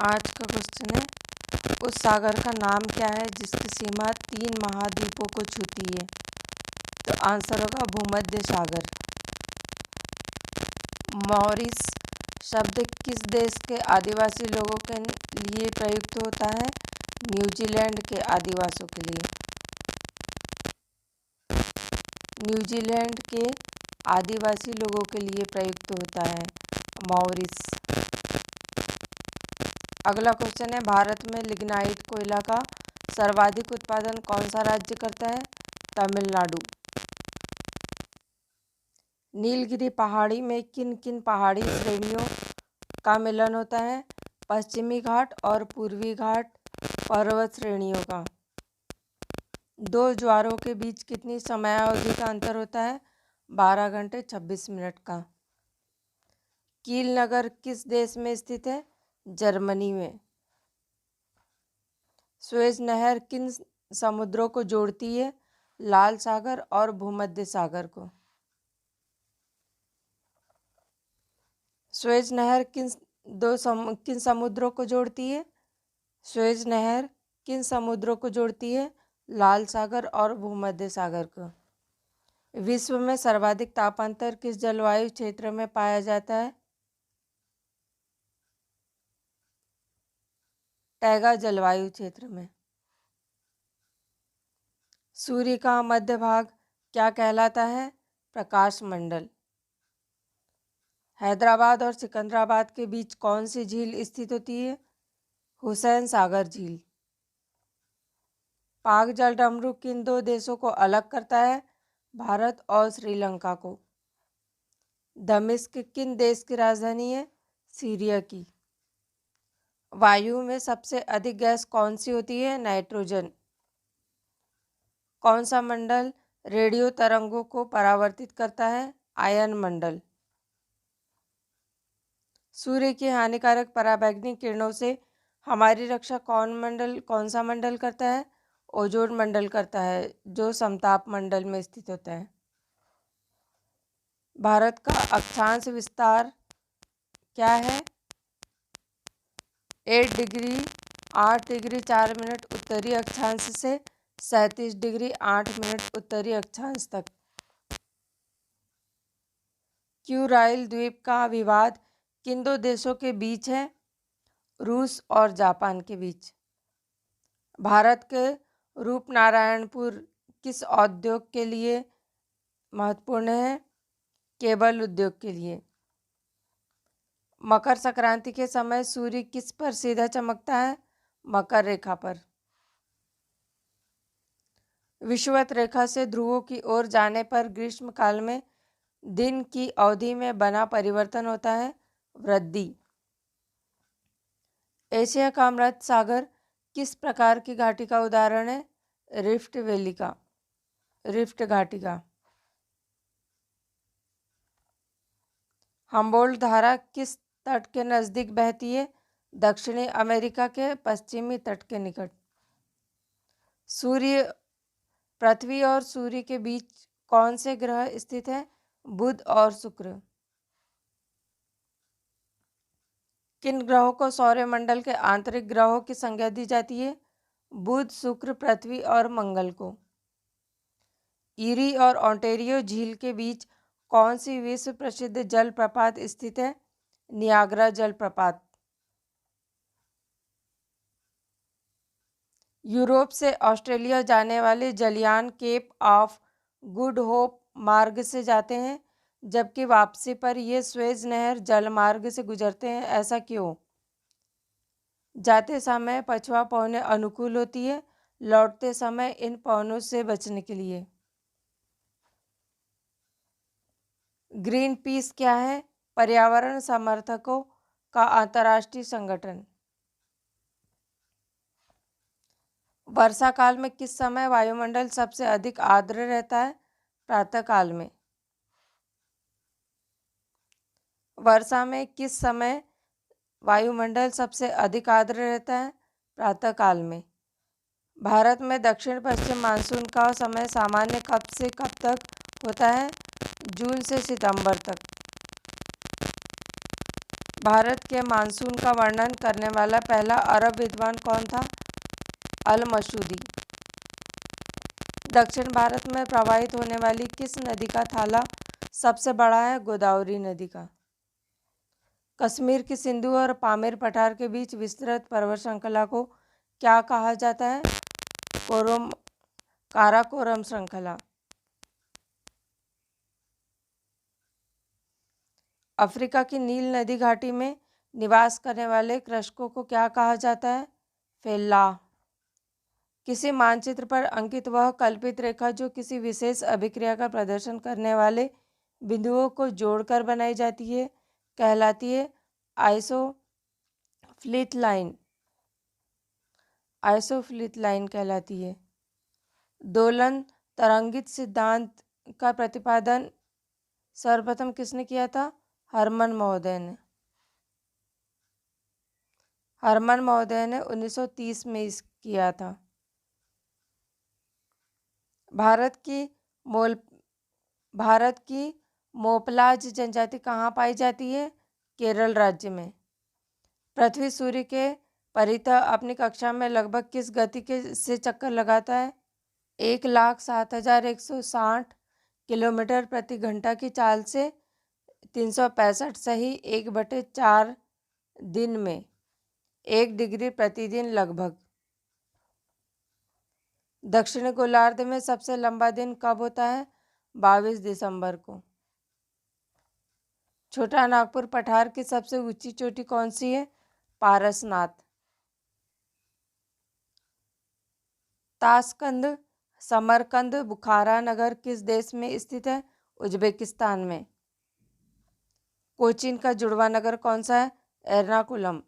आज का क्वेश्चन है, उस सागर का नाम क्या है जिसकी सीमा 3 महाद्वीपों को छूती है? तो आंसर होगा भूमध्य सागर। मॉरिस शब्द किस देश के आदिवासी लोगों के लिए प्रयुक्त होता है? न्यूजीलैंड के आदिवासियों के लिए। न्यूजीलैंड के आदिवासी लोगों के लिए प्रयुक्त होता है मॉरिस। अगला क्वेश्चन है, भारत में लिग्नाइट कोयला का सर्वाधिक उत्पादन कौन सा राज्य करता है? तमिलनाडु। नीलगिरी पहाड़ी में किन किन पहाड़ी श्रेणियों का मिलन होता है? पश्चिमी घाट और पूर्वी घाट पर्वत श्रेणियों का। दो ज्वारों के बीच कितनी समयावधि का अंतर होता है? 12 घंटे 26 मिनट का। कील नगर किस देश में स्थित है? जर्मनी में। सुएज नहर किन समुद्रों को जोड़ती है? लाल सागर और भूमध्य सागर को। सुएज नहर किन समुद्रों को जोड़ती है? सुएज नहर किन समुद्रों को जोड़ती है? लाल सागर और भूमध्य सागर को। विश्व में सर्वाधिक तापांतर किस जलवायु क्षेत्र में पाया जाता है? टैगा जलवायु क्षेत्र में। सूर्य का मध्य भाग क्या कहलाता है? प्रकाश मंडल। हैदराबाद और सिकंदराबाद के बीच कौन सी झील स्थित होती है? हुसैन सागर झील। पाक जल डमरू किन दो देशों को अलग करता है? भारत और श्रीलंका को। दमिश्क किन देश की राजधानी है? सीरिया की। वायु में सबसे अधिक गैस कौन सी होती है? नाइट्रोजन। कौन सा मंडल रेडियो तरंगों को परावर्तित करता है? आयन मंडल। सूर्य की हानिकारक पराबैंगनी किरणों से हमारी रक्षा कौन सा मंडल करता है? ओजोन मंडल करता है, जो समताप मंडल में स्थित होता है। भारत का अक्षांश विस्तार क्या है? 8 डिग्री 8 डिग्री 4 मिनट उत्तरी अक्षांश से 37 डिग्री 8 मिनट उत्तरी अक्षांश तक। क्यूराइल द्वीप का विवाद किन दो देशों के बीच है? रूस और जापान के बीच। भारत के रूपनारायणपुर किस उद्योग के लिए महत्वपूर्ण है? केबल उद्योग के लिए। मकर संक्रांति के समय सूर्य किस पर सीधा चमकता है? मकर रेखा पर। विषुवत रेखा से ध्रुवों की ओर जाने पर ग्रीष्म काल में दिन की अवधि में बना परिवर्तन होता है वृद्धि। एशिया का अमृत सागर किस प्रकार की घाटी का उदाहरण है? रिफ्ट वैली का, रिफ्ट घाटी का। हम्बोल्ट धारा किस तट के नज़दीक बहती है? दक्षिणी अमेरिका के पश्चिमी तट के निकट। सूर्य पृथ्वी और सूर्य के बीच कौन से ग्रह स्थित है? बुध और शुक्र। किन ग्रहों को सौरमंडल के आंतरिक ग्रहों की संज्ञा दी जाती है? बुध, शुक्र, पृथ्वी और मंगल को। ईरी और ओंटारियो झील के बीच कौन सी विश्व प्रसिद्ध जलप्रपात स्थित है? नियाग्रा जलप्रपात। यूरोप से ऑस्ट्रेलिया जाने वाले जलयान केप ऑफ गुड होप मार्ग से जाते हैं, जबकि वापसी पर ये स्वेज नहर जलमार्ग से गुजरते हैं। ऐसा क्यों? जाते समय पछुआ पहुने अनुकूल होती है, लौटते समय इन पवनों से बचने के लिए। ग्रीन पीस क्या है? पर्यावरण समर्थकों का अंतर्राष्ट्रीय संगठन। वर्षा काल में किस समय वायुमंडल सबसे अधिक आर्द्र रहता है? प्रातः काल में। वर्षा में किस समय वायुमंडल सबसे अधिक आर्द्र रहता है? प्रातः काल में। भारत में दक्षिण पश्चिम मानसून का समय सामान्य कब से कब तक होता है? जून से सितंबर तक। भारत के मानसून का वर्णन करने वाला पहला अरब विद्वान कौन था? अल मसूदी। दक्षिण भारत में प्रवाहित होने वाली किस नदी का थाला सबसे बड़ा है? गोदावरी नदी का। कश्मीर की सिंधु और पामीर पठार के बीच विस्तृत पर्वत श्रृंखला को क्या कहा जाता है? काराकोरम श्रृंखला। अफ्रीका की नील नदी घाटी में निवास करने वाले कृषकों को क्या कहा जाता है? फेल्लाह। किसी मानचित्र पर अंकित वह कल्पित रेखा जो किसी विशेष अभिक्रिया का प्रदर्शन करने वाले बिंदुओं को जोड़कर बनाई जाती है कहलाती है आइसोफ्लिट लाइन। आइसोफ्लिट लाइन कहलाती है। दोलन तरंगित सिद्धांत का प्रतिपादन सर्वप्रथम किसने किया था? हर्मन महोदय ने। हर्मन महोदय ने 1930 में किया था। भारत की मोपलाज जनजाति कहाँ पाई जाती है? केरल राज्य में। पृथ्वी सूर्य के परितः अपनी कक्षा में लगभग किस गति से चक्कर लगाता है? 1,07,160 किलोमीटर प्रति घंटा की चाल से 365 सही 1/4 दिन में 1 डिग्री प्रतिदिन लगभग। दक्षिणी गोलार्ध में सबसे लंबा दिन कब होता है? 22 दिसंबर को। छोटा नागपुर पठार की सबसे ऊंची चोटी कौन सी है? पारसनाथ। ताशकंद समरकंद बुखारा नगर किस देश में स्थित है? उज्बेकिस्तान में। कोचीन का जुड़वा नगर कौन सा है? एर्नाकुलम।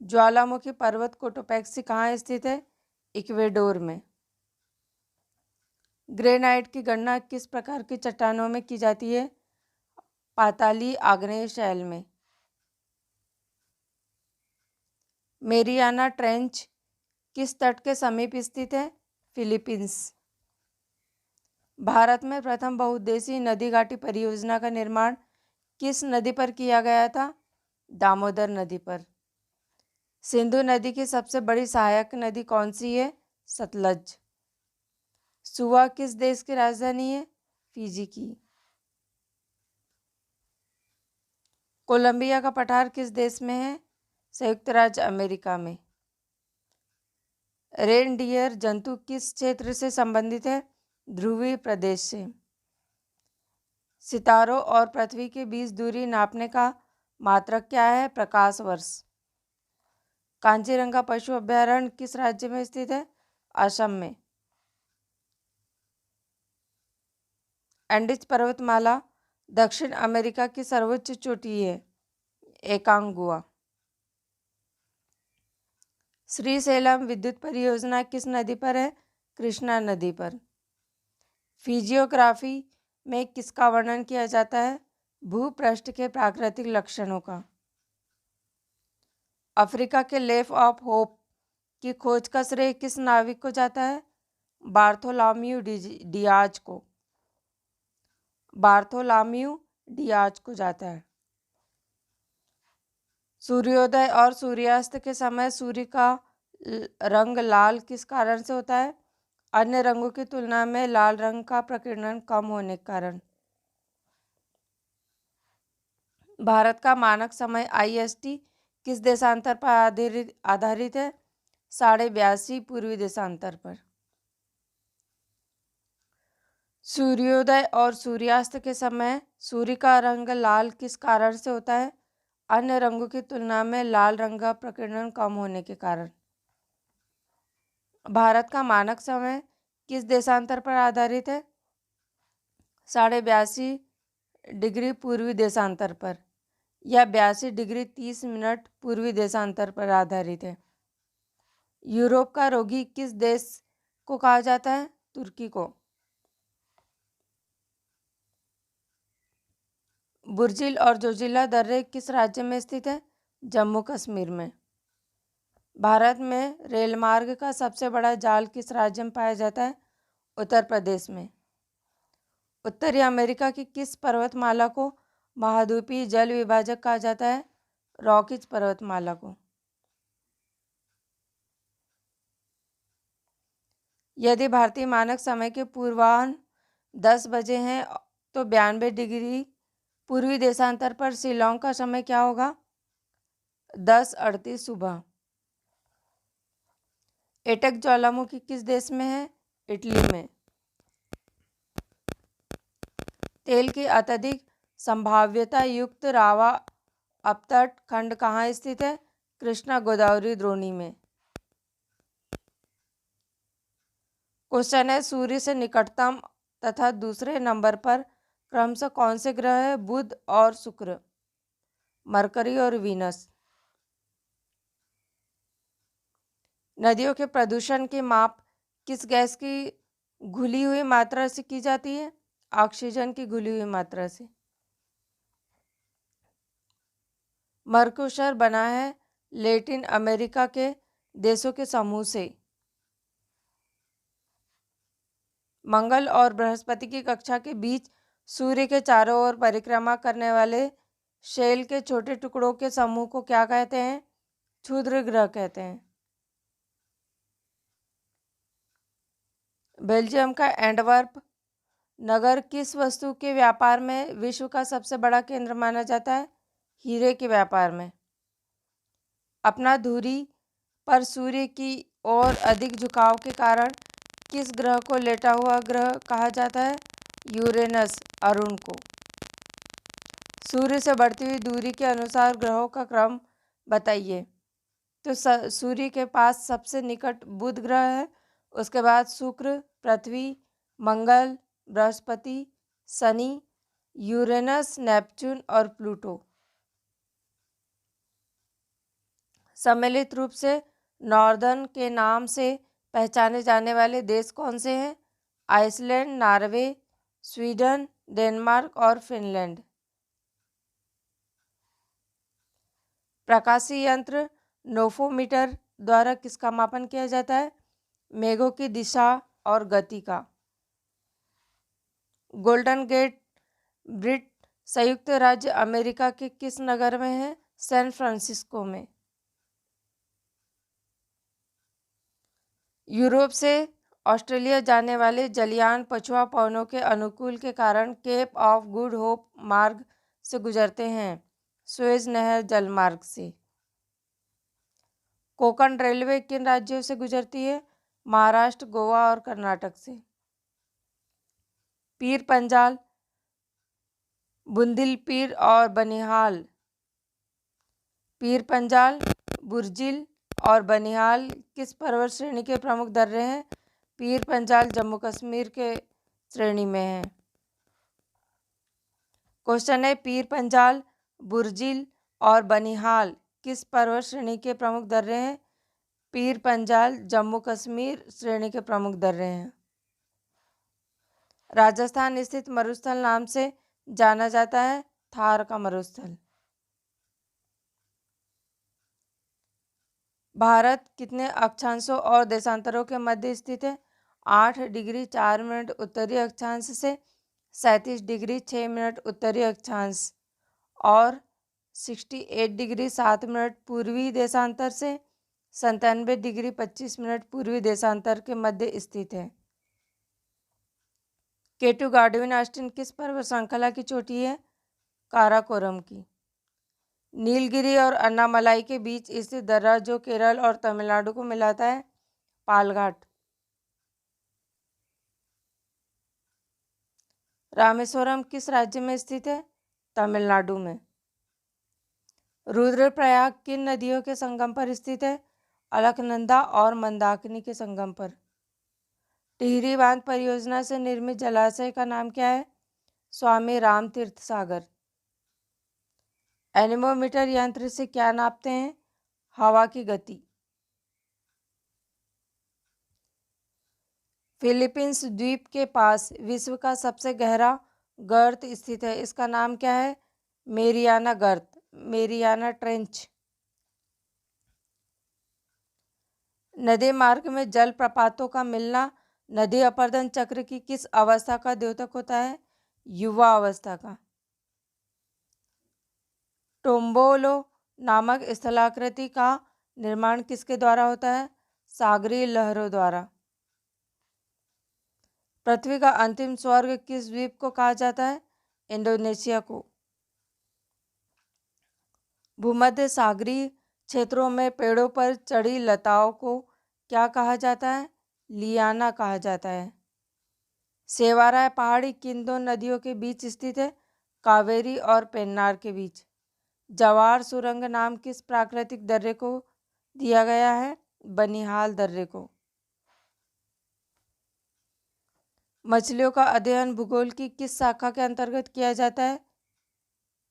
ज्वालामुखी पर्वत कोटोपैक्सी कहाँ स्थित है? इक्वेडोर में। ग्रेनाइट की गणना किस प्रकार की चट्टानों में की जाती है? पाताली आग्नेय शैल में। मेरियाना ट्रेंच किस तट के समीप स्थित है? फिलीपींस। भारत में प्रथम बहुउद्देशीय नदी घाटी परियोजना का निर्माण किस नदी पर किया गया था? दामोदर नदी पर। सिंधु नदी की सबसे बड़ी सहायक नदी कौन सी है? सतलज। सुवा किस देश की राजधानी है? फिजी की। कोलंबिया का पठार किस देश में है? संयुक्त राज्य अमेरिका में। रेनडियर जंतु किस क्षेत्र से संबंधित है? ध्रुवीय प्रदेश से। सितारों और पृथ्वी के बीच दूरी नापने का मात्रक क्या है? प्रकाश वर्ष। कांचीरंगा पशु अभयारण्य किस राज्य में स्थित है? असम में। एंडीज पर्वतमाला दक्षिण अमेरिका की सर्वोच्च चोटी है, एकांगुआ। श्रीशैलम विद्युत परियोजना किस नदी पर है? कृष्णा नदी पर। फिजियोग्राफी में किसका वर्णन किया जाता है? भूपृष्ठ के प्राकृतिक लक्षणों का। अफ्रीका के लेप ऑफ होप की खोज का श्रेय किस नाविक को जाता है? बार्थोलोम्यू डियाज को। बार्थोलोम्यू डियाज को जाता है। सूर्योदय और सूर्यास्त के समय सूर्य का रंग लाल किस कारण से होता है? अन्य रंगों की तुलना में लाल रंग का प्रकीर्णन कम होने के कारण। भारत का मानक समय IST किस देशांतर पर आधारित है? 82.5 पूर्वी देशांतर पर। सूर्योदय और सूर्यास्त के समय सूर्य का रंग लाल किस कारण से होता है? अन्य रंगों की तुलना में लाल रंग का प्रकीर्णन कम होने के कारण। भारत का मानक समय किस देशांतर पर आधारित है? 82.5 डिग्री पूर्वी देशांतर पर या 82 डिग्री 30 मिनट पूर्वी देशांतर पर आधारित है। यूरोप का रोगी किस देश को कहा जाता है? तुर्की को। बुर्जिल और जोजिला दर्रे किस राज्य में स्थित है? जम्मू कश्मीर में। भारत में रेलमार्ग का सबसे बड़ा जाल किस राज्य में पाया जाता है? उत्तर प्रदेश में। उत्तरी अमेरिका की किस पर्वतमाला को महाद्वीपीय जल विभाजक कहा जाता है? रॉकीज पर्वतमाला को। यदि भारतीय मानक समय के पूर्वाह्न 10 बजे हैं तो 92 डिग्री पूर्वी देशांतर पर शिलोंग का समय क्या होगा? 10:38 सुबह। एटक ज्वालामुखी किस देश में है? इटली में। तेल की अत्यधिक संभाव्यता युक्त रावा अपतट खंड कहाँ स्थित है? कृष्णा गोदावरी द्रोणी में। क्वेश्चन है, सूर्य से निकटतम तथा दूसरे नंबर पर क्रमशः कौन से ग्रह है? बुध और शुक्र, मरकरी और वीनस। नदियों के प्रदूषण की माप किस गैस की घुली हुई मात्रा से की जाती है? ऑक्सीजन की घुली हुई मात्रा से। मर्क्यूसर बना है लैटिन अमेरिका के देशों के समूह से। मंगल और बृहस्पति की कक्षा के बीच सूर्य के चारों ओर परिक्रमा करने वाले शेल के छोटे टुकड़ों के समूह को क्या कहते हैं? क्षुद्र ग्रह कहते हैं। बेल्जियम का एंटवर्प नगर किस वस्तु के व्यापार में विश्व का सबसे बड़ा केंद्र माना जाता है? हीरे के व्यापार में। अपना धुरी पर सूर्य की ओर अधिक झुकाव के कारण किस ग्रह को लेटा हुआ ग्रह कहा जाता है? यूरेनस, अरुण को। सूर्य से बढ़ती हुई दूरी के अनुसार ग्रहों का क्रम बताइए। तो सूर्य के पास सबसे निकट बुध ग्रह है, उसके बाद शुक्र, पृथ्वी, मंगल, बृहस्पति, शनि, यूरेनस, नेपच्यून और प्लूटो। सम्मिलित रूप से नॉर्दर्न के नाम से पहचाने जाने वाले देश कौन से हैं? आइसलैंड, नॉर्वे, स्वीडन, डेनमार्क और फिनलैंड। प्रकाशीय यंत्र नोफोमीटर द्वारा किसका मापन किया जाता है? मेघों की दिशा और गति का। गोल्डन गेट ब्रिज संयुक्त राज्य अमेरिका के किस नगर में है? सैन फ्रांसिस्को में। यूरोप से ऑस्ट्रेलिया जाने वाले जलयान पछुआ पवनों के अनुकूल के कारण केप ऑफ गुड होप मार्ग से गुजरते हैं, सुएज नहर जलमार्ग से। कोंकण रेलवे किन राज्यों से गुजरती है? महाराष्ट्र, गोवा और कर्नाटक से। पीर पंजाल, बुंदिलपीर और बनिहाल। पीर पंजाल, बुर्जिल और बनिहाल किस पर्वत श्रेणी के प्रमुख दर्रे हैं? पीर पंजाल जम्मू कश्मीर के श्रेणी में है। क्वेश्चन है, पीर पंजाल, बुर्जिल और बनिहाल किस पर्वत श्रेणी के प्रमुख दर्रे हैं? पीर पंजाल जम्मू कश्मीर श्रेणी के प्रमुख दर्रे हैं। राजस्थान स्थित मरुस्थल नाम से जाना जाता है? थार का मरुस्थल। भारत कितने अक्षांशों और देशांतरों के मध्य स्थित है? 8 डिग्री 4 मिनट उत्तरी अक्षांश से 37 डिग्री 6 मिनट उत्तरी अक्षांश और 68 डिग्री 7 मिनट पूर्वी देशांतर से 97 डिग्री 25 मिनट पूर्वी देशांतर के मध्य स्थित है। केटू गार्डविन ऑस्टिन किस पर्वत श्रृंखला की चोटी है? काराकोरम की। नीलगिरी और अन्नामलाई के बीच स्थित दर्रा जो केरल और तमिलनाडु को मिलाता है? पालघाट। रामेश्वरम किस राज्य में स्थित है? तमिलनाडु में। रुद्रप्रयाग किन नदियों के संगम पर स्थित है? अलकनंदा और मंदाकिनी के संगम पर। टिहरी बांध परियोजना से निर्मित जलाशय का नाम क्या है? स्वामी रामतीर्थ सागर। एनीमोमीटर यंत्र से क्या नापते हैं? हवा की गति। फिलीपींस द्वीप के पास विश्व का सबसे गहरा गर्त स्थित है, इसका नाम क्या है? मेरियाना गर्त, मेरियाना ट्रेंच। नदी मार्ग में जल प्रपातों का मिलना नदी अपर्दन चक्र की किस अवस्था का द्योतक होता है? युवा अवस्था का। टोम्बोलो नामक स्थलाकृति का निर्माण किसके द्वारा होता है? सागरीय लहरों द्वारा। पृथ्वी का अंतिम स्वर्ग किस द्वीप को कहा जाता है? इंडोनेशिया को। भूमध्य सागरीय क्षेत्रों में पेड़ों पर चढ़ी लताओं को क्या कहा जाता है? लियाना कहा जाता है। सेवाराय पहाड़ी किन दो नदियों के बीच स्थित है? कावेरी और पेन्नार के बीच। जवार सुरंग नाम किस प्राकृतिक दर्रे को दिया गया है? बनिहाल दर्रे को। मछलियों का अध्ययन भूगोल की किस शाखा के अंतर्गत किया जाता है?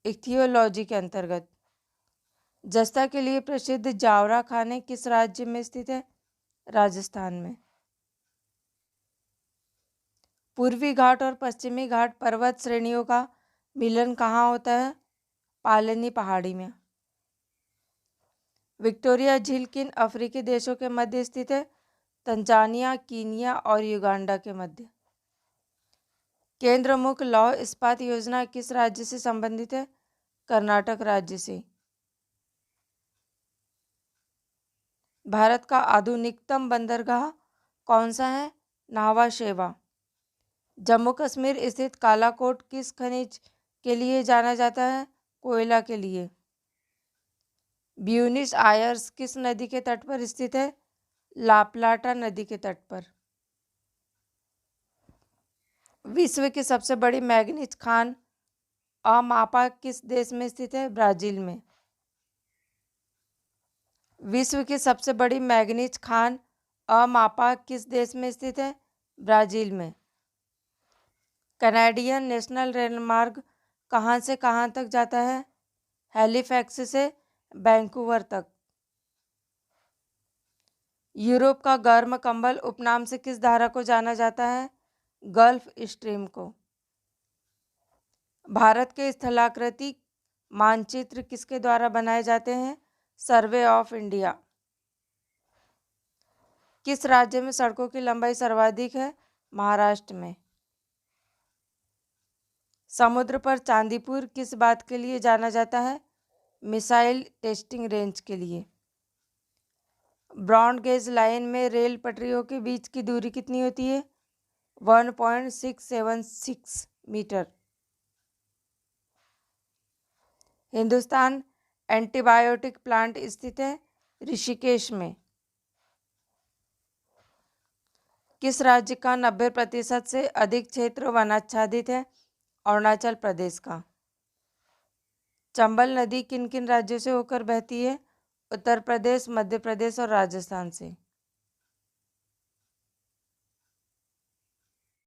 इक्थियोलॉजी के अंतर्गत। जस्ता के लिए प्रसिद्ध जावरा खाने किस राज्य में स्थित है? राजस्थान में। पूर्वी घाट और पश्चिमी घाट पर्वत श्रेणियों का मिलन कहाँ होता है? पालनी पहाड़ी में। विक्टोरिया झील किन अफ्रीकी देशों के मध्य स्थित है? तंजानिया, कीनिया और युगांडा के मध्य। केंद्र मुख्य लौह इस्पात योजना किस राज्य से संबंधित है? कर्नाटक राज्य से। भारत का आधुनिकतम बंदरगाह कौन सा है? न्हावा शेवा। जम्मू कश्मीर स्थित कालाकोट किस खनिज के लिए जाना जाता है? कोयला के लिए। ब्यूनिस आयर्स किस नदी के तट पर स्थित है? लाप्लाटा नदी के तट पर। विश्व की सबसे बड़ी मैंगनीज खान अमापा किस देश में स्थित है? ब्राजील में। विश्व की सबसे बड़ी मैंगनीज खान अमापा किस देश में स्थित है? ब्राजील में। कैनेडियन नेशनल रेलमार्ग कहाँ से कहाँ तक जाता है? हैलिफैक्स से वैंकूवर तक। यूरोप का गर्म कंबल उपनाम से किस धारा को जाना जाता है? गल्फ स्ट्रीम को। भारत के स्थलाकृति मानचित्र किसके द्वारा बनाए जाते हैं? Survey of India. किस राज्य में सड़कों की लंबाई सर्वाधिक है? महाराष्ट्र में। समुद्र पर चांदीपुर किस बात के लिए जाना जाता है? मिसाइल टेस्टिंग रेंज के लिए। ब्रॉड गेज लाइन में रेल पटरियों के बीच की दूरी कितनी होती है? 1.676 मीटर। हिंदुस्तान एंटीबायोटिक प्लांट स्थित है ऋषिकेश में। किस राज्य का 90% से अधिक क्षेत्र वनाच्छादित है? अरुणाचल प्रदेश का। चंबल नदी किन किन राज्यों से होकर बहती है? उत्तर प्रदेश, मध्य प्रदेश और राजस्थान से।